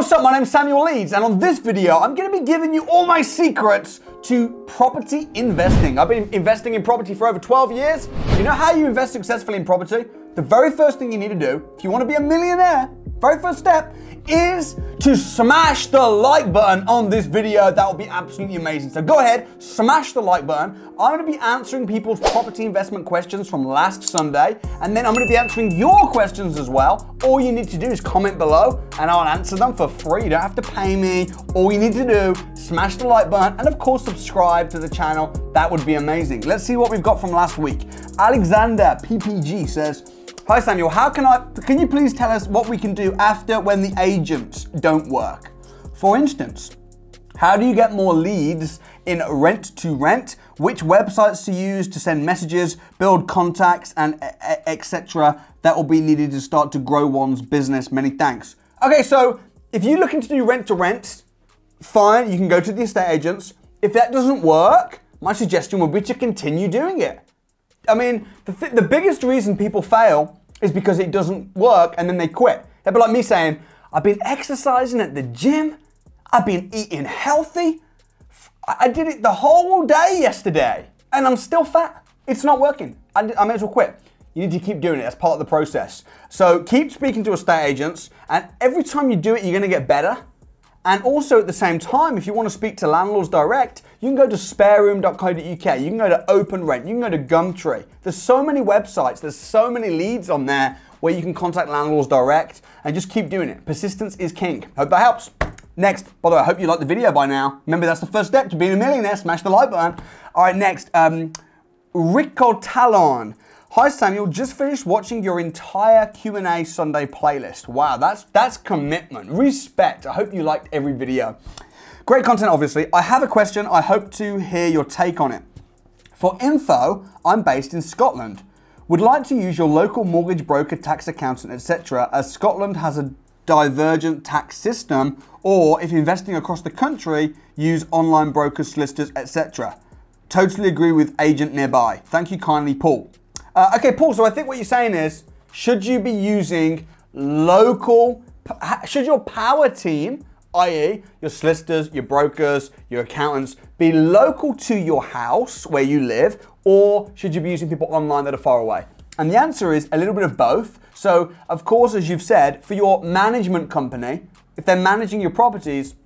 what's up? My name's Samuel Leeds, and on this video, I'm gonna be giving you all my secrets to property investing. I've been investing in property for over 12 years. You know how you invest successfully in property? The very first thing you need to do, if you wanna be a millionaire, very first step is to smash the like button on this video. That will be absolutely amazing. So go ahead, smash the like button. I'm gonna be answering people's property investment questions from last Sunday, and then I'm gonna be answering your questions as well. All you need to do is comment below and I'll answer them for free. You don't have to pay me. All you need to do, smash the like button and of course subscribe to the channel. That would be amazing. Let's see what we've got from last week. Alexander PPG says, hi Samuel, can you please tell us what we can do after when the agents don't work? For instance, how do you get more leads in rent to rent? Which websites to use to send messages, build contacts, and etc. that will be needed to start to grow one's business? Many thanks. Okay, so if you're looking to do rent to rent, fine, you can go to the estate agents. If that doesn't work, my suggestion would be to continue doing it. I mean, the biggest reason people fail is because it doesn't work and then they quit. They'd be like me saying, I've been exercising at the gym, I've been eating healthy, I did it the whole day yesterday and I'm still fat. It's not working. I may as well quit. You need to keep doing it. That's part of the process. So keep speaking to estate agents, and every time you do it, you're gonna get better. And also at the same time, if you want to speak to landlords direct, you can go to spareroom.co.uk, you can go to Open Rent, you can go to Gumtree. There's so many websites, there's so many leads on there where you can contact landlords direct, and just keep doing it. Persistence is king. Hope that helps. Next, by the way, I hope you liked the video by now. Remember, that's the first step to being a millionaire. Smash the like button. All right, next, Rico Talon. Hi Samuel, just finished watching your entire Q&A Sunday playlist. Wow, that's commitment, respect. I hope you liked every video. Great content, obviously. I have a question. I hope to hear your take on it. For info, I'm based in Scotland. Would like to use your local mortgage broker, tax accountant, etc. as Scotland has a divergent tax system, or if investing across the country, use online brokers, solicitors, etc. Totally agree with agent nearby. Thank you kindly, Paul. Okay, Paul, so I think what you're saying is, should you be using should your power team, i.e. your solicitors, your brokers, your accountants, be local to your house where you live, or should you be using people online that are far away? And the answer is a little bit of both. So, of course, as you've said, for your management company, if they're managing your properties,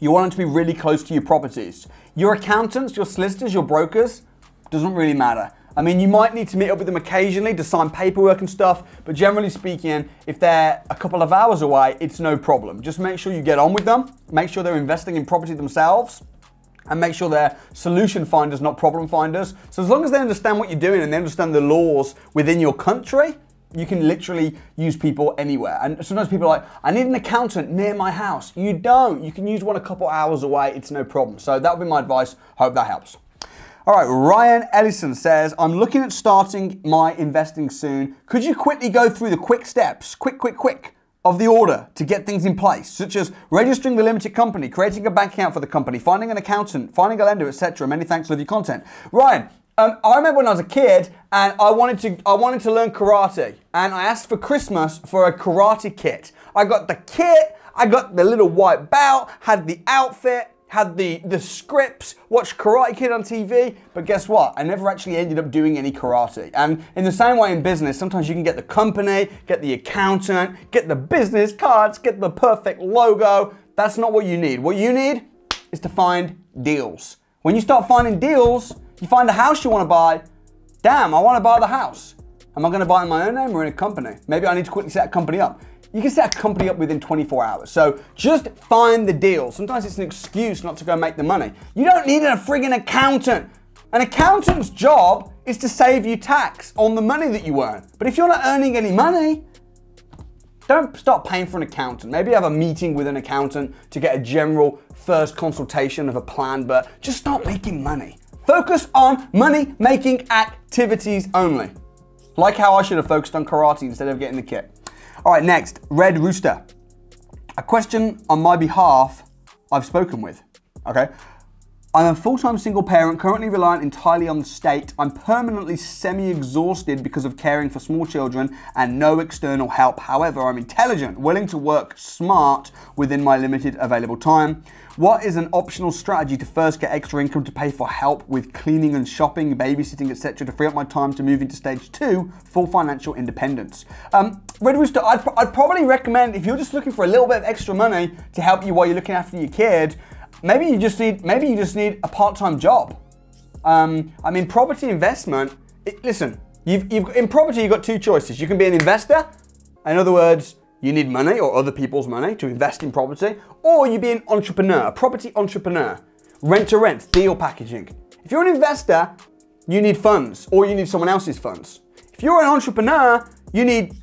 you want them to be really close to your properties. Your accountants, your solicitors, your brokers, doesn't really matter. I mean, you might need to meet up with them occasionally to sign paperwork and stuff, but generally speaking, if they're a couple of hours away, it's no problem. Just make sure you get on with them, make sure they're investing in property themselves, and make sure they're solution finders, not problem finders. So as long as they understand what you're doing and they understand the laws within your country, you can literally use people anywhere. And sometimes people are like, I need an accountant near my house. You don't. You can use one a couple hours away. It's no problem. So that would be my advice. Hope that helps. All right, Ryan Ellison says, I'm looking at starting my investing soon. Could you quickly go through the quick steps, quick, of the order to get things in place, such as registering the limited company, creating a bank account for the company, finding an accountant, finding a lender, etc. Many thanks for your content. Ryan, I remember when I was a kid and I wanted to learn karate, and I asked for Christmas for a karate kit. I got the kit, I got the little white belt, had the outfit, had the scripts, watched Karate Kid on TV, but guess what? I never actually ended up doing any karate. And in the same way in business, sometimes you can get the company, get the accountant, get the business cards, get the perfect logo. That's not what you need. What you need is to find deals. When you start finding deals, you find a house you want to buy. Damn, I want to buy the house. Am I going to buy it in my own name or in a company? Maybe I need to quickly set a company up. You can set a company up within 24 hours. So just find the deal. Sometimes it's an excuse not to go make the money. You don't need a friggin' accountant. An accountant's job is to save you tax on the money that you earn. But if you're not earning any money, don't start paying for an accountant. Maybe have a meeting with an accountant to get a general first consultation of a plan, but just start making money. Focus on money-making activities only. Like how I should have focused on karate instead of getting the kit. All right, next, Red Rooster. A question on my behalf I've spoken with, okay? I'm a full-time single parent, currently reliant entirely on the state. I'm permanently semi-exhausted because of caring for small children and no external help. However, I'm intelligent, willing to work smart within my limited available time. What is an optional strategy to first get extra income to pay for help with cleaning and shopping, babysitting, etc. to free up my time to move into stage 2, full financial independence? Red Rooster, I'd probably recommend, if you're just looking for a little bit of extra money to help you while you're looking after your kid, maybe you just need a part-time job. I mean, property investment, listen, in property, you've got two choices. You can be an investor. In other words, you need money or other people's money to invest in property, or you be an entrepreneur, a property entrepreneur, rent to rent, deal packaging. If you're an investor, you need funds or you need someone else's funds. If you're an entrepreneur, you need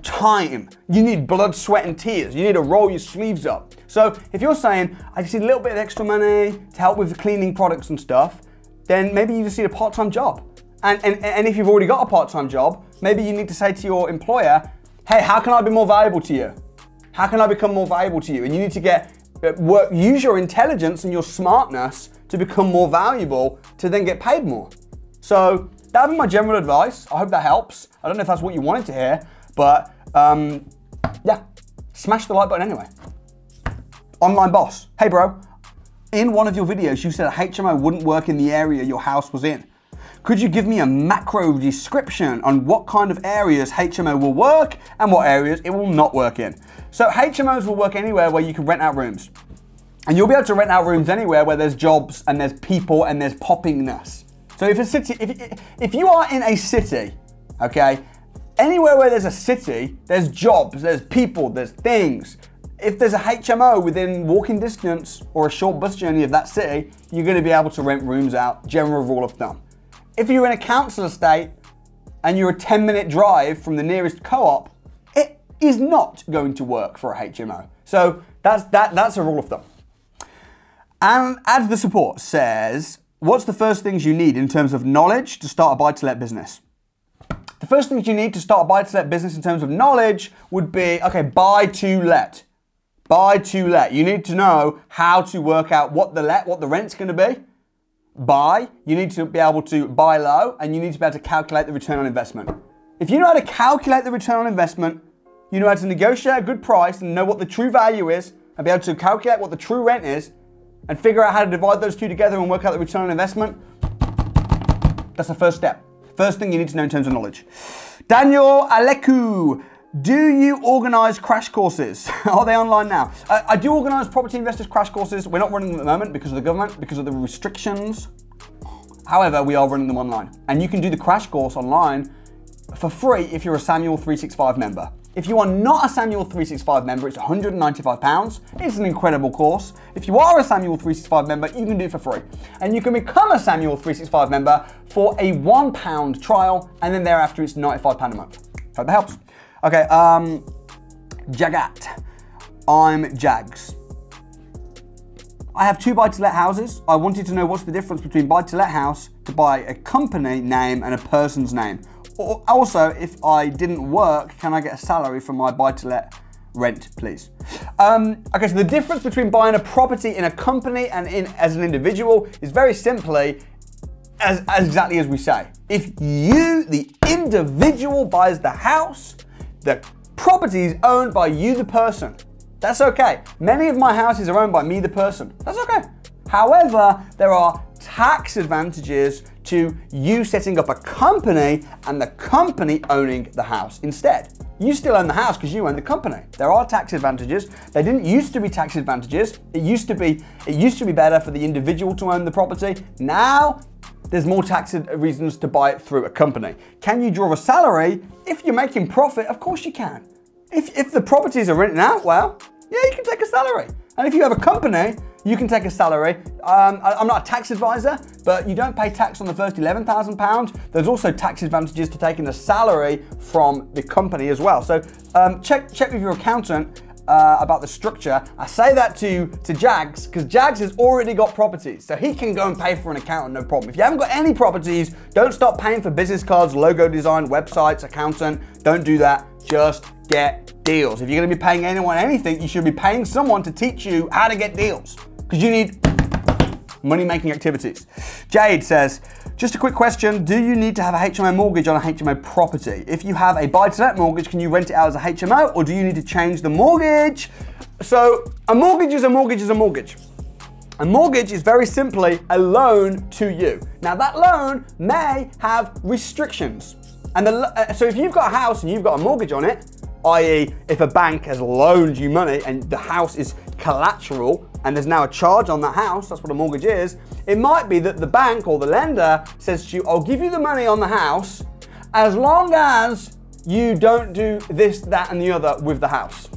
time. You need blood, sweat, and tears. You need to roll your sleeves up. So if you're saying, I just need a little bit of extra money to help with the cleaning products and stuff, then maybe you just need a part-time job. And if you've already got a part-time job, maybe you need to say to your employer, hey, how can I be more valuable to you? How can I become more valuable to you? And you need to use your intelligence and your smartness to become more valuable to then get paid more. So that would be my general advice. I hope that helps. I don't know if that's what you wanted to hear, but yeah, smash the like button anyway. Online boss, hey bro, in one of your videos you said a HMO wouldn't work in the area your house was in. Could you give me a macro description on what kind of areas HMO will work and what areas it will not work in? So HMOs will work anywhere where you can rent out rooms. And you'll be able to rent out rooms anywhere where there's jobs and there's people and there's poppingness. So if you are in a city, okay, anywhere where there's a city, there's jobs, there's people, there's things. If there's a HMO within walking distance or a short bus journey of that city, you're going to be able to rent rooms out, general rule of thumb. If you're in a council estate and you're a 10-minute drive from the nearest co-op, it is not going to work for a HMO. So that's a rule of thumb. And Add the Support says, what's the first things you need in terms of knowledge to start a buy-to-let business? The first things you need to start a buy-to-let business in terms of knowledge would be, okay, buy to let. Buy to let. You need to know how to work out what the rent's going to be. Buy, you need to be able to buy low, and you need to be able to calculate the return on investment. If you know how to calculate the return on investment, you know how to negotiate a good price and know what the true value is, and be able to calculate what the true rent is, and figure out how to divide those two together and work out the return on investment, that's the first step. First thing you need to know in terms of knowledge. Daniel Aleku, do you organize crash courses? Are they online now? I do organize property investors crash courses. We're not running them at the moment because of the government, because of the restrictions. However, we are running them online. And you can do the crash course online for free if you're a Samuel 365 member. If you are not a Samuel 365 member, it's £195. It's an incredible course. If you are a Samuel 365 member, you can do it for free. And you can become a Samuel 365 member for a £1 trial, and then thereafter it's £95 a month. Hope that helps. Okay, Jagat. I'm Jags. I have 2 buy-to-let houses. I wanted to know what's the difference between buy-to-let house to buy a company name and a person's name. Also, if I didn't work, can I get a salary from my buy-to-let rent, please? Okay, so the difference between buying a property in a company and as an individual is very simply as exactly as we say. If you, the individual, buys the house, the property is owned by you, the person. That's okay. Many of my houses are owned by me, the person. That's okay. However, there are tax advantages to you setting up a company and the company owning the house instead. You still own the house because you own the company. There are tax advantages. There didn't used to be tax advantages. It used to be better for the individual to own the property. Now, there's more tax reasons to buy it through a company. Can you draw a salary? If you're making profit, of course you can. If the properties are rented out, well, yeah, you can take a salary. And if you have a company, you can take a salary. I'm not a tax advisor, but you don't pay tax on the first £11,000. There's also tax advantages to taking the salary from the company as well. So check with your accountant about the structure. I say that to Jags because Jags has already got properties, so he can go and pay for an accountant, no problem. If you haven't got any properties, don't start paying for business cards, logo design, websites, accountant. Don't do that. Just get deals. If you're going to be paying anyone anything, you should be paying someone to teach you how to get deals because you need money-making activities. Jade says, just a quick question. Do you need to have a HMO mortgage on a HMO property? If you have a buy-to-let mortgage, can you rent it out as a HMO, or do you need to change the mortgage? So a mortgage is a mortgage is a mortgage. A mortgage is very simply a loan to you. Now that loan may have restrictions. And so if you've got a house and you've got a mortgage on it, i.e. if a bank has loaned you money and the house is collateral and there's now a charge on that house, that's what a mortgage is, it might be that the bank or the lender says to you, I'll give you the money on the house as long as you don't do this, that, and the other with the house.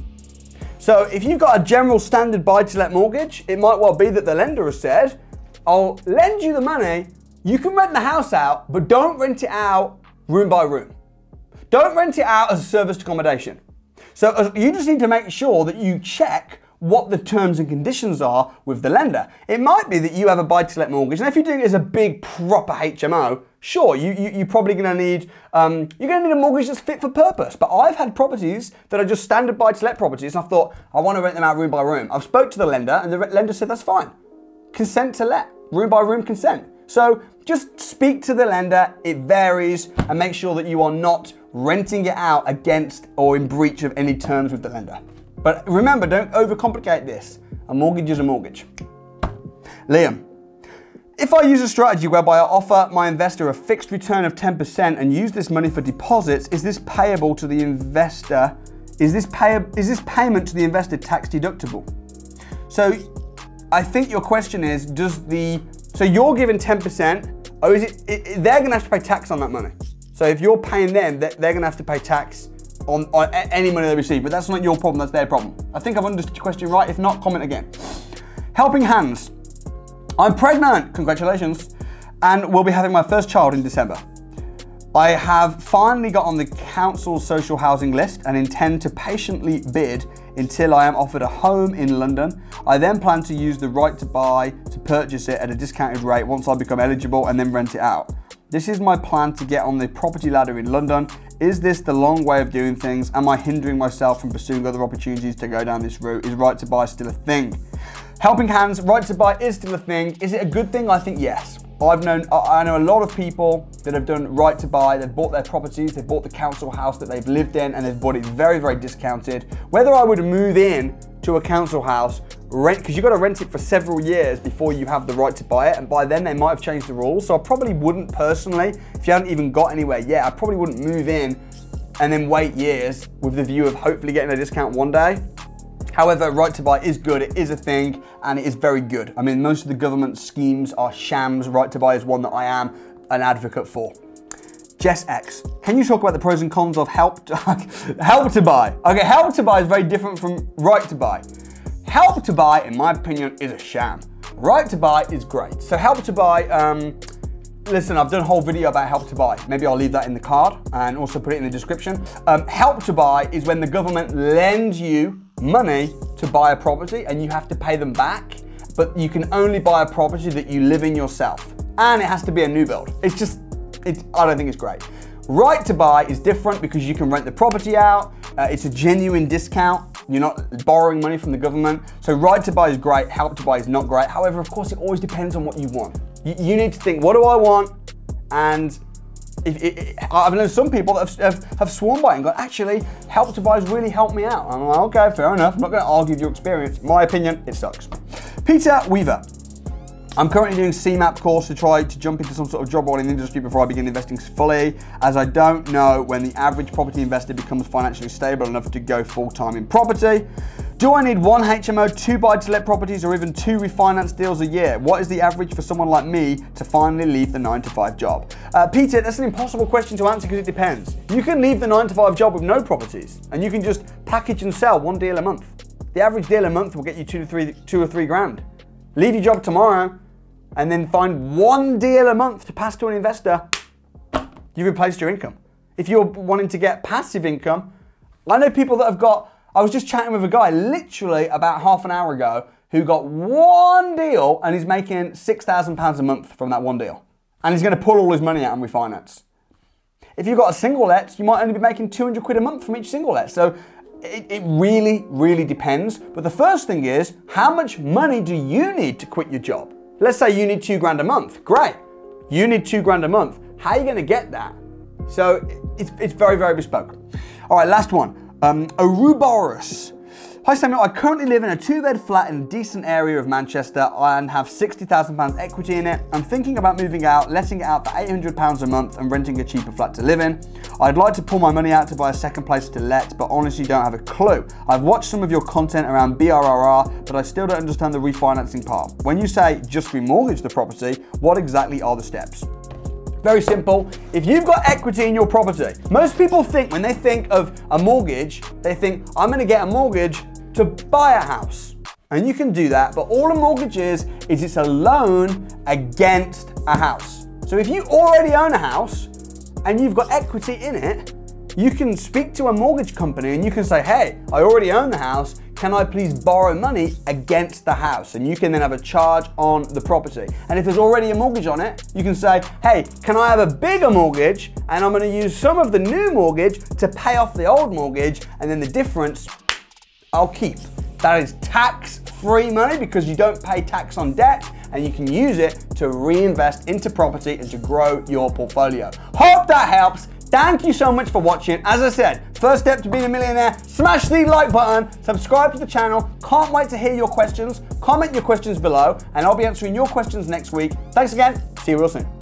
So if you've got a general standard buy-to-let mortgage, it might well be that the lender has said, I'll lend you the money, you can rent the house out, but don't rent it out room by room. Don't rent it out as a serviced accommodation. So you just need to make sure that you check what the terms and conditions are with the lender. It might be that you have a buy-to-let mortgage, and if you're doing it as a big proper HMO, sure, you're probably going to need a mortgage that's fit for purpose. But I've had properties that are just standard buy-to-let properties, and I thought I want to rent them out room by room. I've spoke to the lender, and the lender said that's fine. Consent to let, room by room consent. So just speak to the lender. It varies, and make sure that you are not renting it out against or in breach of any terms with the lender. But remember, don't overcomplicate this. A mortgage is a mortgage. Liam, if I use a strategy whereby I offer my investor a fixed return of 10% and use this money for deposits, is this payable to the investor? Is this payment to the investor tax deductible? So I think your question is, so you're given 10%, or is they're gonna have to pay tax on that money. So if you're paying them, they're gonna have to pay tax on any money they receive, but that's not your problem, that's their problem. I think I've understood your question right. If not, comment again. Helping Hands. I'm pregnant, congratulations, and will be having my first child in December. I have finally got on the council's social housing list and intend to patiently bid until I am offered a home in London. I then plan to use the right to buy to purchase it at a discounted rate once I become eligible and then rent it out. This is my plan to get on the property ladder in London. Is this the long way of doing things? Am I hindering myself from pursuing other opportunities to go down this route? Is right to buy still a thing? Helping Hands, right to buy is still a thing. Is it a good thing? I think yes. I know a lot of people that have done right to buy. They've bought their properties, they've bought the council house that they've lived in, and they've bought it very, very discounted. Whether I would move in to a council house, rent, because you've got to rent it for several years before you have the right to buy it, and by then they might have changed the rules. So I probably wouldn't personally, if you haven't even got anywhere yet, I probably wouldn't move in and then wait years with the view of hopefully getting a discount one day. However, right to buy is good, it is a thing, and it is very good. I mean, most of the government schemes are shams. Right to buy is one that I am an advocate for. Jess X, can you talk about the pros and cons of help to buy? Okay, help to buy is very different from right to buy. Help to buy, in my opinion, is a sham. Right to buy is great. So help to buy, listen, I've done a whole video about help to buy. Maybe I'll leave that in the card and also put it in the description. Help to buy is when the government lends you money to buy a property and you have to pay them back, but you can only buy a property that you live in yourself. And it has to be a new build. I don't think it's great. Right to buy is different because you can rent the property out. It's a genuine discount. You're not borrowing money from the government. So right to buy is great, help to buy is not great. However, of course, it always depends on what you want. You need to think, what do I want? And I've known some people that have sworn by it and gone, actually, help to buy has really helped me out. I'm like, okay, fair enough. I'm not going to argue with your experience. My opinion, it sucks. Peter Weaver. I'm currently doing CMAP course to try to jump into some sort of job role in the industry before I begin investing fully, as I don't know when the average property investor becomes financially stable enough to go full-time in property. Do I need one HMO, 2 buy-to-let properties, or even 2 refinance deals a year? What is the average for someone like me to finally leave the 9-to-5 job? Peter, that's an impossible question to answer because it depends. You can leave the 9-to-5 job with no properties, and you can just package and sell 1 deal a month. The average deal a month will get you 2 or 3 grand. Leave your job tomorrow, and then find 1 deal a month to pass to an investor. You've replaced your income. If you're wanting to get passive income, I know people that have got, I was just chatting with a guy literally about half an hour ago who got 1 deal and he's making £6,000 a month from that 1 deal. And he's going to pull all his money out and refinance. If you've got a single let, you might only be making 200 quid a month from each single let. So it really, really depends. But the first thing is, how much money do you need to quit your job? Let's say you need 2 grand a month. Great. You need 2 grand a month. How are you going to get that? So it's very, very bespoke. All right, last one. Ouroboros. Hi Samuel, I currently live in a 2-bed flat in a decent area of Manchester and have £60,000 equity in it. I'm thinking about moving out, letting it out for £800 a month and renting a cheaper flat to live in. I'd like to pull my money out to buy a second place to let, but honestly don't have a clue. I've watched some of your content around BRRR, but I still don't understand the refinancing part. When you say just remortgage the property, what exactly are the steps? Very simple. If you've got equity in your property, most people think when they think of a mortgage, they think, I'm going to get a mortgage to buy a house. And you can do that, but all a mortgage is it's a loan against a house. So if you already own a house and you've got equity in it, you can speak to a mortgage company and you can say, hey, I already own the house. Can I please borrow money against the house? And you can then have a charge on the property. And if there's already a mortgage on it, you can say, hey, can I have a bigger mortgage? And I'm gonna use some of the new mortgage to pay off the old mortgage, and then the difference I'll keep. That is tax-free money because you don't pay tax on debt, and you can use it to reinvest into property and to grow your portfolio. Hope that helps. Thank you so much for watching. As I said, first step to being a millionaire, smash the like button, subscribe to the channel. Can't wait to hear your questions. Comment your questions below, and I'll be answering your questions next week. Thanks again. See you real soon.